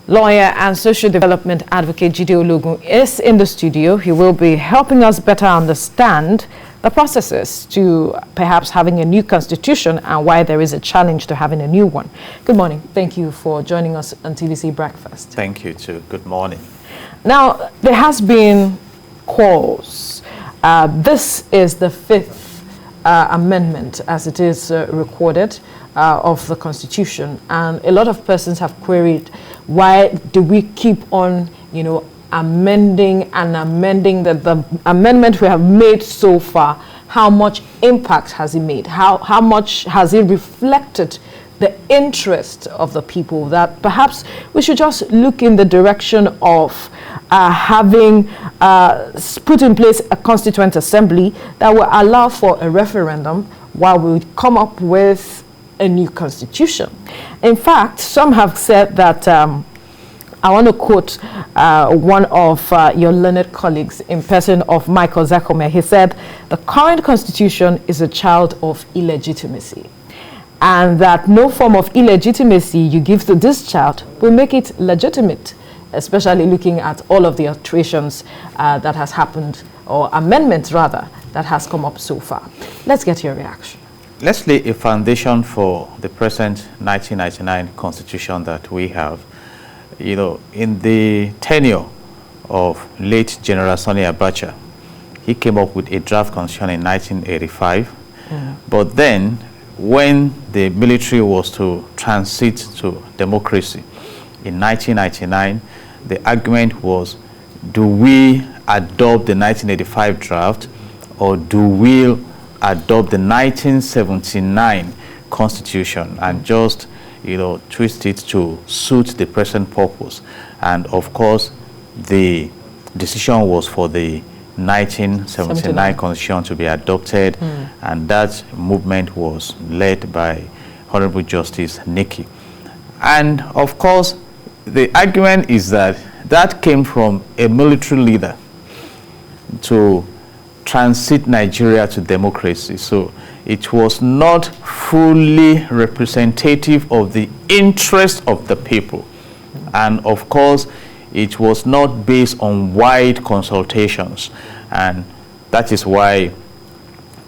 Lawyer and social development advocate Jide Ologun is in the studio. He will be helping us better understand the processes to perhaps having a new constitution and why there is a challenge to having a new one. Good morning. Thank you for joining us on TVC Breakfast. Thank you too. Good morning. Now, there has been calls. This is the fifth amendment as it is recorded of the Constitution, and a lot of persons have queried, why do we keep on, amending and amending the amendment we have made so far? How much impact has it made? How much has it reflected the interest of the people? That perhaps we should just look in the direction of having put in place a constituent assembly that will allow for a referendum while we come up with a new constitution. In fact, some have said that, I want to quote one of your learned colleagues in person of Michael Zakome. He said, the current constitution is a child of illegitimacy, and that no form of illegitimacy you give to this child will make it legitimate, especially looking at all of the alterations that has happened, or amendments rather, that has come up so far. Let's get your reaction. Let's lay a foundation for the present 1999 constitution that we have. In the tenure of late General Sani Abacha, he came up with a draft constitution in 1985. But then, when the military was to transit to democracy in 1999, the argument was, do we adopt the 1985 draft, or do we adopt the 1979 constitution and just twist it to suit the present purpose? And of course, the decision was for the 1979 constitution to be adopted, and that movement was led by Honorable Justice Nikki. And of course, the argument is that that came from a military leader to transit Nigeria to democracy. So it was not fully representative of the interest of the people. And of course, it was not based on wide consultations. And that is why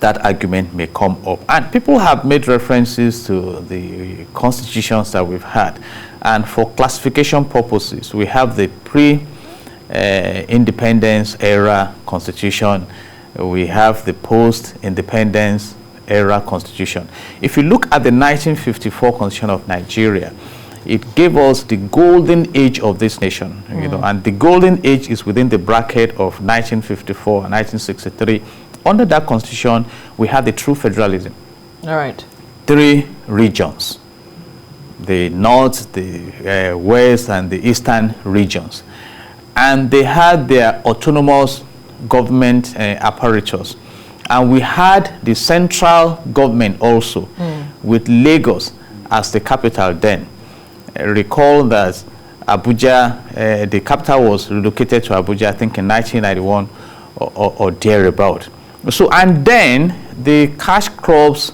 that argument may come up. And people have made references to the constitutions that we've had. And for classification purposes, we have the pre-independence era constitution. We have the post-independence era constitution. If you look at the 1954 constitution of Nigeria, it gave us the golden age of this nation, and the golden age is within the bracket of 1954 and 1963. Under that constitution, we had the true federalism. All right. 3 regions: the north, the west, and the eastern regions. And they had their autonomous government apparatus. And we had the central government also, with Lagos as the capital then. Recall that Abuja, the capital was relocated to Abuja, I think in 1991 or thereabout. So, and then the cash crops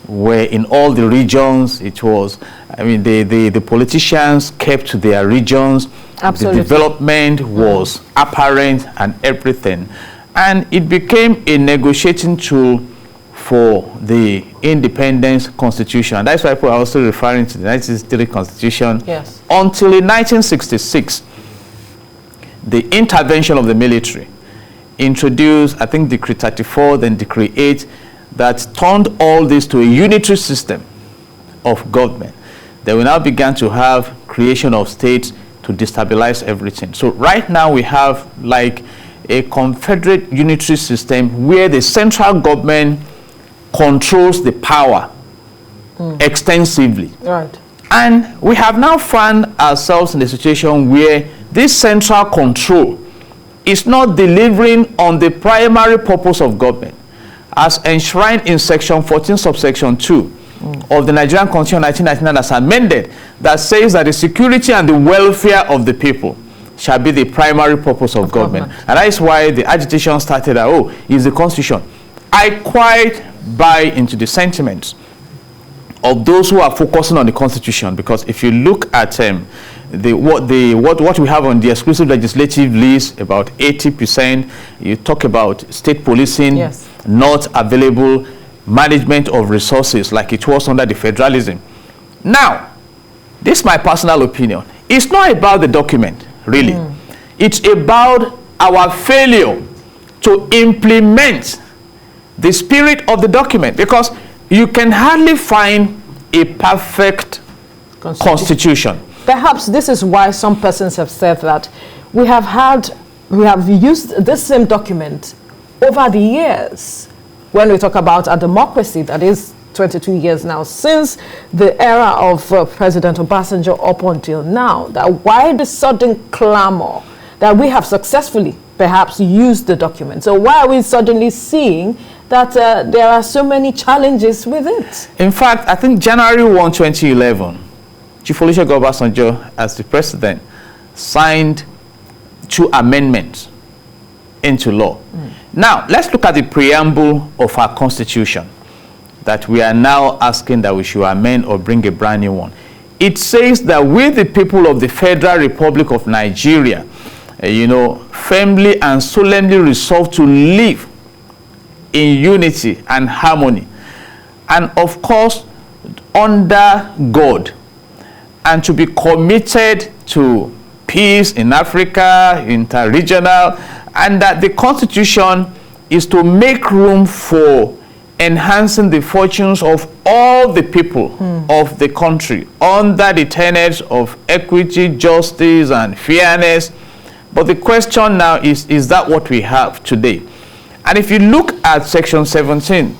were in all the regions. It was, the politicians kept to their regions. Absolutely. The development was apparent and everything. And it became a negotiating tool for the independence constitution. And that's why people are also referring to the 1963 constitution. Yes. Until in 1966, the intervention of the military introduced, I think, Decree 34, then Decree 8, that turned all this to a unitary system of government. Then we now began to have creation of states to destabilize everything. So right now we have like a confederate unitary system where the central government controls the power extensively. Right. And we have now found ourselves in a situation where this central control is not delivering on the primary purpose of government, as enshrined in Section 14, subsection 2 of the Nigerian Constitution 1999 as amended, that says that the security and the welfare of the people shall be the primary purpose of government. And that is why the agitation started it's the Constitution. I quite buy into the sentiments of those who are focusing on the Constitution, because if you look at what we have on the exclusive legislative list, about 80%, you talk about state policing, yes, not available, management of resources like it was under the federalism. Now, this is my personal opinion. It's not about the document, really. It's about our failure to implement the spirit of the document, because you can hardly find a perfect constitution. Perhaps this is why some persons have said that we have used this same document over the years. When we talk about a democracy that is 22 years now, since the era of President Obasanjo up until now, that why the sudden clamor that we have successfully perhaps used the document? So why are we suddenly seeing that there are so many challenges with it? In fact, I think January 1, 2011, Chief Olusegun Obasanjo, as the president, signed 2 amendments into law. Now, let's look at the preamble of our Constitution that we are now asking that we should amend or bring a brand new one. It says that we, the people of the Federal Republic of Nigeria, firmly and solemnly resolve to live in unity and harmony, and of course, under God, and to be committed to peace in Africa, inter-regional, and that the Constitution is to make room for enhancing the fortunes of all the people of the country under the tenets of equity, justice, and fairness. But the question now is that what we have today? And if you look at Section 17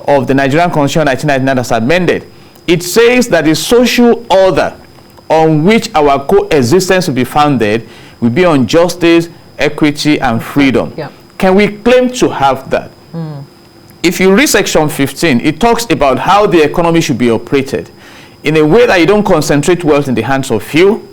of the Nigerian Constitution 1999 as amended, it says that the social order on which our coexistence will be founded will be on justice, equity, and freedom. Yeah. Can we claim to have that? If you read Section 15, it talks about how the economy should be operated in a way that you don't concentrate wealth in the hands of few,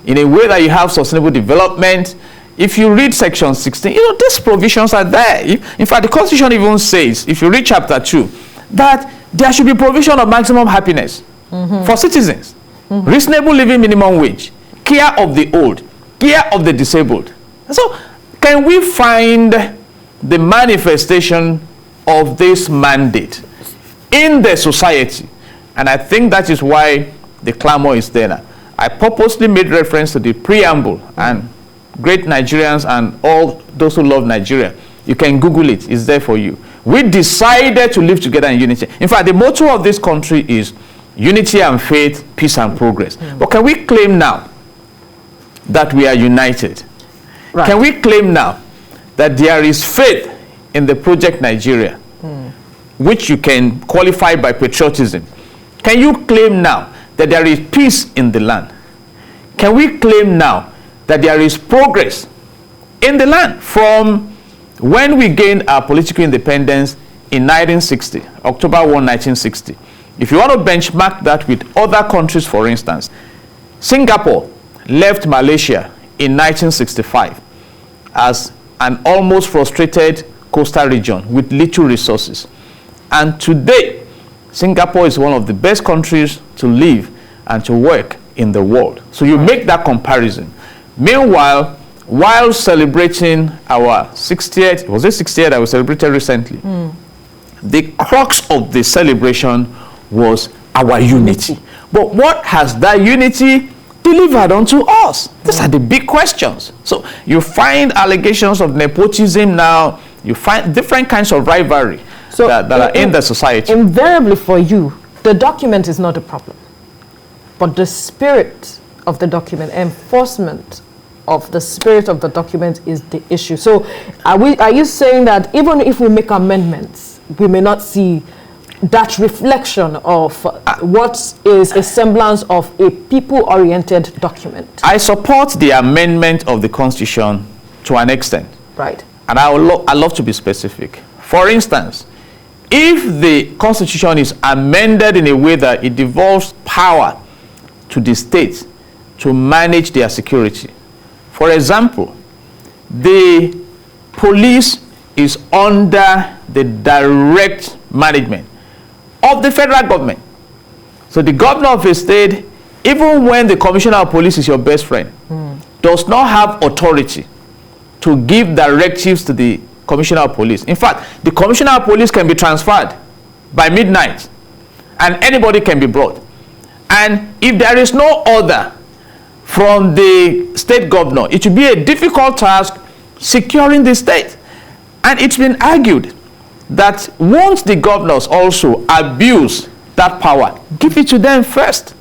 in a way that you have sustainable development. If you read Section 16, these provisions are there. In fact, the Constitution even says, if you read Chapter 2, that there should be provision of maximum happiness for citizens, reasonable living minimum wage, care of the old, care of the disabled. So, can we find the manifestation of this mandate in the society? And I think that is why the clamor is there now. I purposely made reference to the preamble, and great Nigerians and all those who love Nigeria, you can Google it, it's there for you. We decided to live together in unity. In fact, the motto of this country is unity and faith, peace and progress. But can we claim now that we are united? Right. Can we claim now that there is faith in the project Nigeria, which you can qualify by patriotism? Can you claim now that there is peace in the land? Can we claim now that there is progress in the land from when we gained our political independence in 1960, October 1, 1960? If you want to benchmark that with other countries, for instance, Singapore left Malaysia in 1965 as an almost frustrated coastal region with little resources. And today, Singapore is one of the best countries to live and to work in the world. So you make that comparison. Meanwhile, while celebrating our 60th, was it 60th that we celebrated recently? The crux of the celebration was our unity. But what has that unity delivered unto us? These are the big questions. So you find allegations of nepotism now, you find different kinds of rivalry that are in the society. Invariably for you, the document is not a problem, but the spirit of the document, enforcement of the spirit of the document is the issue. So are you saying that even if we make amendments, we may not see that reflection of what is a semblance of a people-oriented document? I support the amendment of the Constitution to an extent. Right. And I love to be specific. For instance, if the Constitution is amended in a way that it devolves power to the states to manage their security. For example, the police is under the direct management of the federal government. So the governor of a state, even when the commissioner of police is your best friend, does not have authority to give directives to the commissioner of police. In fact, the commissioner of police can be transferred by midnight and anybody can be brought. And if there is no order from the state governor, it will be a difficult task securing the state. And it's been argued that once the governors also abuse that power, give it to them first,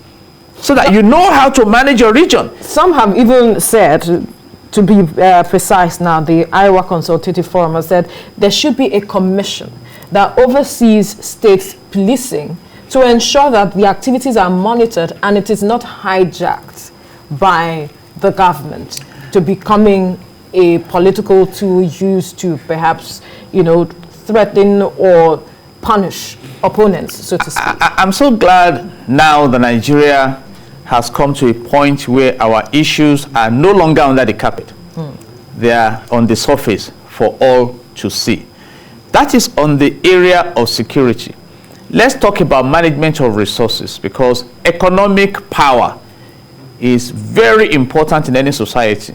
so that you know how to manage your region. Some have even said, to be precise now, the Iowa Consultative Forum has said there should be a commission that oversees state policing to ensure that the activities are monitored and it is not hijacked by the government to becoming a political tool used to perhaps, threaten or punish opponents, so to speak. I'm so glad now that Nigeria has come to a point where our issues are no longer under the carpet. They are on the surface for all to see. That is on the area of security. Let's talk about management of resources, because economic power is very important in any society.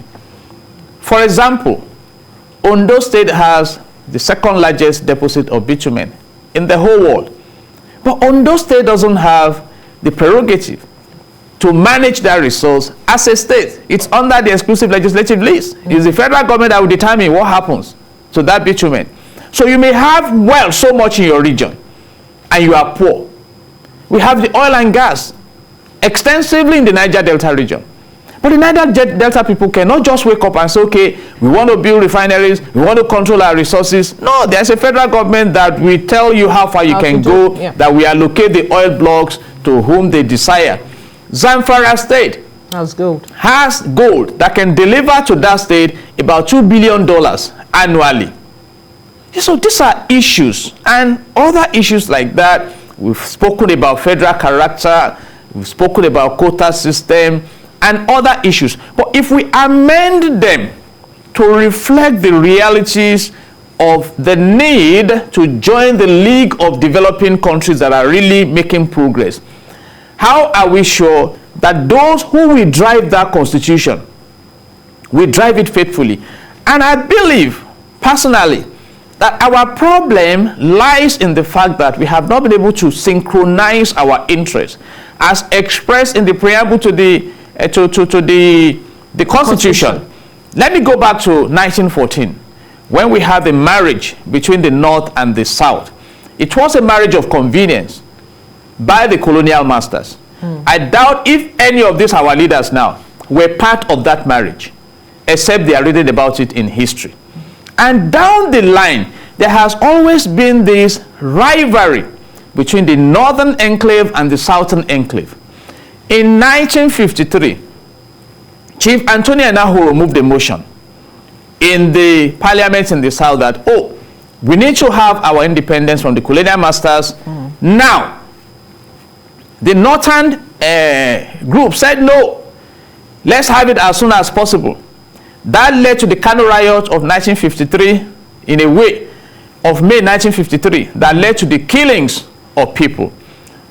For example, Ondo State has the second largest deposit of bitumen in the whole world. But Ondo State doesn't have the prerogative to manage that resource as a state. It's under the exclusive legislative list. It's the federal government that will determine what happens to that bitumen. So you may have wealth so much in your region and you are poor. We have the oil and gas extensively in the Niger Delta region. But the Niger Delta people cannot just wake up and say, okay, we want to build refineries, we want to control our resources. No, there's a federal government that will tell you how far you can go, that we allocate the oil blocks to whom they desire. Zamfara State has gold that can deliver to that state about $2 billion annually. So these are issues, and other issues like that. We've spoken about federal character, we've spoken about quota system, and other issues. But if we amend them to reflect the realities of the need to join the League of Developing Countries that are really making progress, how are we sure that those who will drive that constitution will drive it faithfully? And I believe, personally, that our problem lies in the fact that we have not been able to synchronize our interests as expressed in the preamble to the Constitution. Let me go back to 1914, when we had the marriage between the North and the South. It was a marriage of convenience by the colonial masters. I doubt if any of these our leaders now were part of that marriage, except they are reading about it in history. And down the line, there has always been this rivalry between the Northern Enclave and the Southern Enclave. In 1953, Chief Anthony Enahoro moved a motion in the parliament in the South that, we need to have our independence from the colonial masters now. The Northern group said, no, let's have it as soon as possible. That led to the Kano riot of 1953, in a way, of May 1953, that led to the killings of people.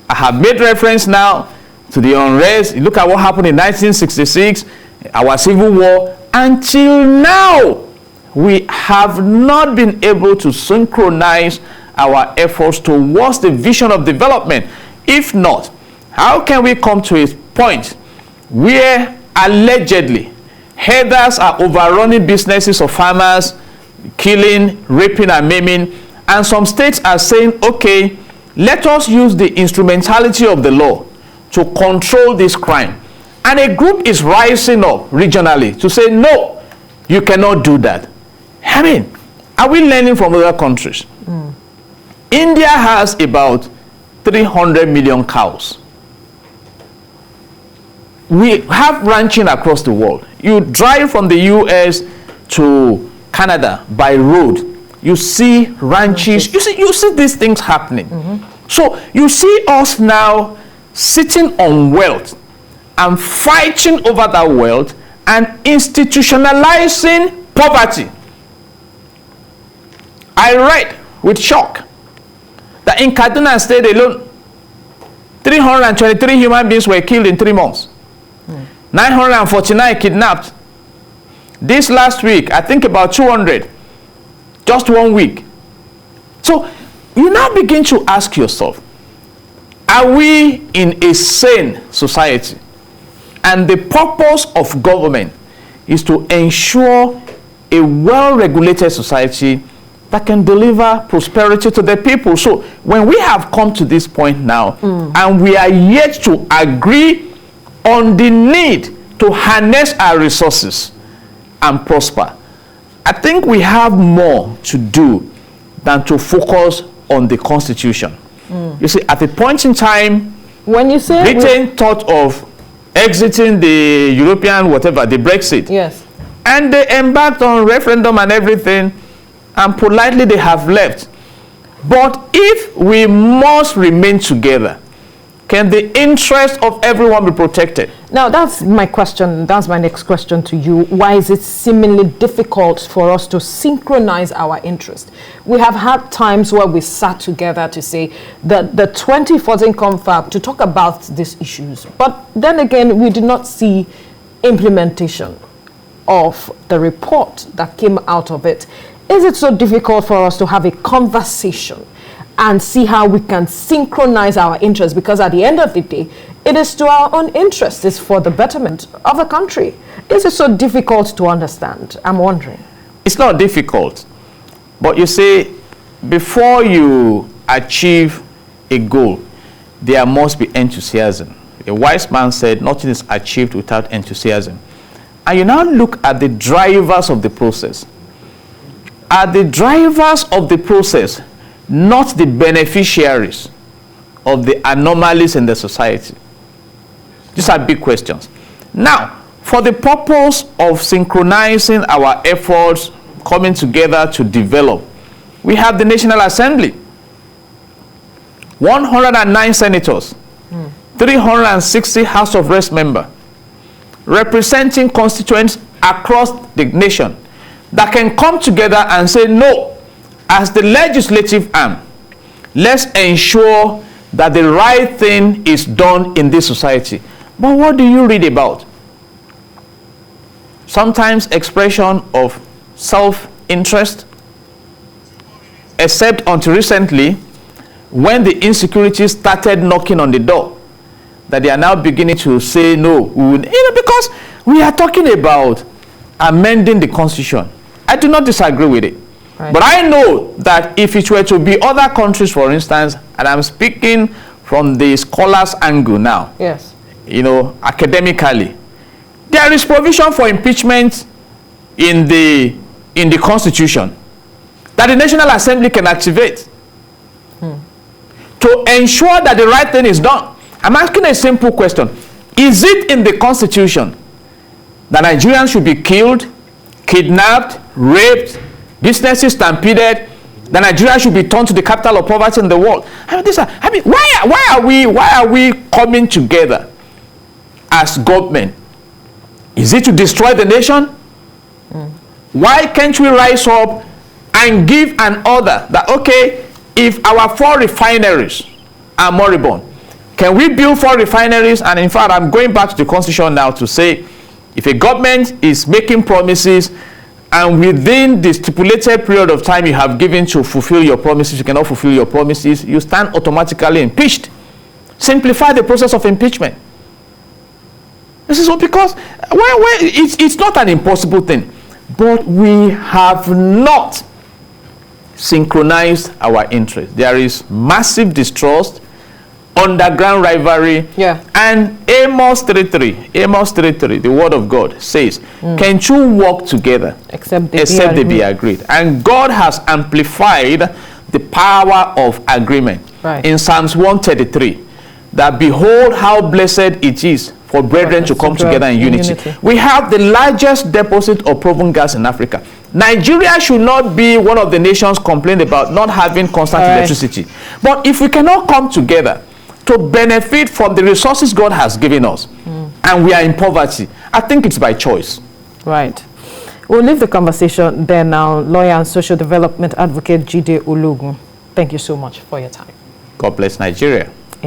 I have made reference now to the unrest. Look at what happened in 1966, our civil war. Until now, we have not been able to synchronize our efforts towards the vision of development. If not, how can we come to a point where allegedly herders are overrunning businesses of farmers, killing, raping, and maiming, and some states are saying, okay, let us use the instrumentality of the law to control this crime. And a group is rising up regionally to say, no, you cannot do that. I mean, are we learning from other countries? India has about 300 million cows. We have ranching across the world. You drive from the US to Canada by road, you see ranches, you see these things happening. So you see us now sitting on wealth and fighting over that wealth and institutionalizing poverty. I read with shock that in Kaduna State alone, 323 human beings were killed in 3 months. 949 kidnapped. This last week, I think about 200. Just 1 week. So you now begin to ask yourself, are we in a sane society? And the purpose of government is to ensure a well-regulated society that can deliver prosperity to the people. So when we have come to this point now, and we are yet to agree on the need to harness our resources and prosper, I think we have more to do than to focus on the Constitution. You see, at a point in time, when you say Britain thought of exiting the European whatever, the Brexit. Yes. And they embarked on referendum and everything, and politely they have left. But if we must remain together, can the interest of everyone be protected? Now, that's my question. That's my next question to you. Why is it seemingly difficult for us to synchronize our interest? We have had times where we sat together to say that the 2014 confab to talk about these issues. But then again, we did not see implementation of the report that came out of it. Is it so difficult for us to have a conversation and see how we can synchronize our interests? Because at the end of the day, it is to our own interest. It's for the betterment of the country. Is it so difficult to understand? I'm wondering. It's not difficult. But you see, before you achieve a goal, there must be enthusiasm. A wise man said, nothing is achieved without enthusiasm. And you now look at the drivers of the process. Are the drivers of the process not the beneficiaries of the anomalies in the society? These are big questions. Now, for the purpose of synchronizing our efforts, coming together to develop, we have the National Assembly. 109 senators, 360 House of Reps members, representing constituents across the nation that can come together and say, no, as the legislative arm, let's ensure that the right thing is done in this society. But what do you read about? Sometimes expression of self-interest, except until recently, when the insecurity started knocking on the door, that they are now beginning to say, no, because we are talking about amending the Constitution. I do not disagree with it. Right. But I know that if it were to be other countries, for instance, and I'm speaking from the scholar's angle now, yes, academically, there is provision for impeachment in the Constitution that the National Assembly can activate to ensure that the right thing is done. I'm asking a simple question. Is it in the Constitution that Nigerians should be killed, kidnapped, raped, businesses stampeded, that Nigeria should be turned to the capital of poverty in the world? Why are we coming together as government? Is it to destroy the nation? Why can't we rise up and give an order that, okay, if our 4 refineries are moribund, can we build 4 refineries? And in fact, I'm going back to the Constitution now to say, if a government is making promises and within the stipulated period of time you have given to fulfill your promises, you cannot fulfill your promises, you stand automatically impeached. Simplify the process of impeachment. This is because it's not an impossible thing, but we have not synchronized our interests. There is massive distrust, underground rivalry, and Amos 3:3, the word of God says, can two walk together except they be agreed? And God has amplified the power of agreement in Psalms 133, that behold how blessed it is for brethren to come together in unity. We have the largest deposit of proven gas in Africa. Nigeria should not be one of the nations complaining about not having constant electricity. But if we cannot come together to benefit from the resources God has given us, and we are in poverty, I think it's by choice. Right. We'll leave the conversation there now. Lawyer and social development advocate Jide Ologun, thank you so much for your time. God bless Nigeria.